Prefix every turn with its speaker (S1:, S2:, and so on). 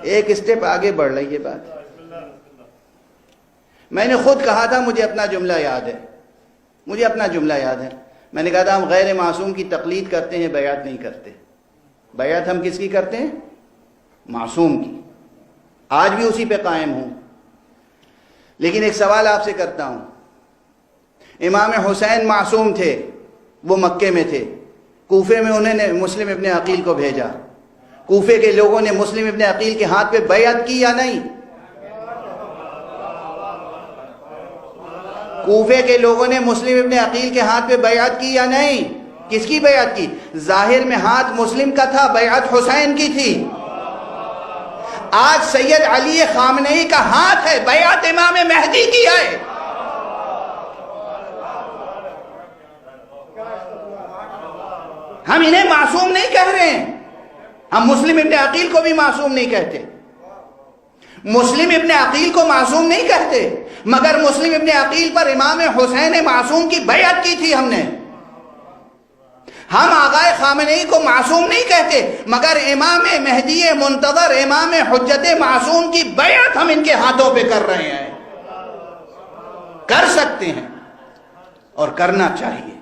S1: ایک اسٹیپ آگے بڑھ رہی ہے بات. میں نے خود کہا تھا, مجھے اپنا جملہ یاد ہے, میں نے کہا تھا ہم غیر معصوم کی تقلید کرتے ہیں, بیعت نہیں کرتے. بیعت ہم کس کی کرتے ہیں؟ معصوم کی. آج بھی اسی پہ قائم ہوں. لیکن ایک سوال آپ سے کرتا ہوں, امام حسین معصوم تھے, وہ مکے میں تھے, کوفے میں انہوں نے مسلم ابن عقیل کو بھیجا, کوفے کے لوگوں نے مسلم ابن عقیل کے ہاتھ پہ بیعت کی یا نہیں؟ کوفے کے لوگوں نے مسلم ابن عقیل کے ہاتھ پہ بیعت کی یا نہیں؟ کس کی بیعت کی؟ ظاہر میں ہاتھ مسلم کا تھا, بیعت حسین کی تھی. آج سید علی خامنئی کا ہاتھ ہے, بیعت امام مہدی کی ہے. ہم انہیں معصوم نہیں کہہ رہے ہیں, ہم مسلم ابن عقیل کو بھی معصوم نہیں کہتے, مسلم ابن عقیل کو معصوم نہیں کہتے, مگر مسلم ابن عقیل پر امام حسین معصوم کی بیعت کی تھی ہم نے. ہم آقائے خامنئی کو معصوم نہیں کہتے, مگر امام مہدی منتظر, امام حجت معصوم کی بیعت ہم ان کے ہاتھوں پہ کر رہے ہیں. کر سکتے ہیں اور کرنا چاہیے.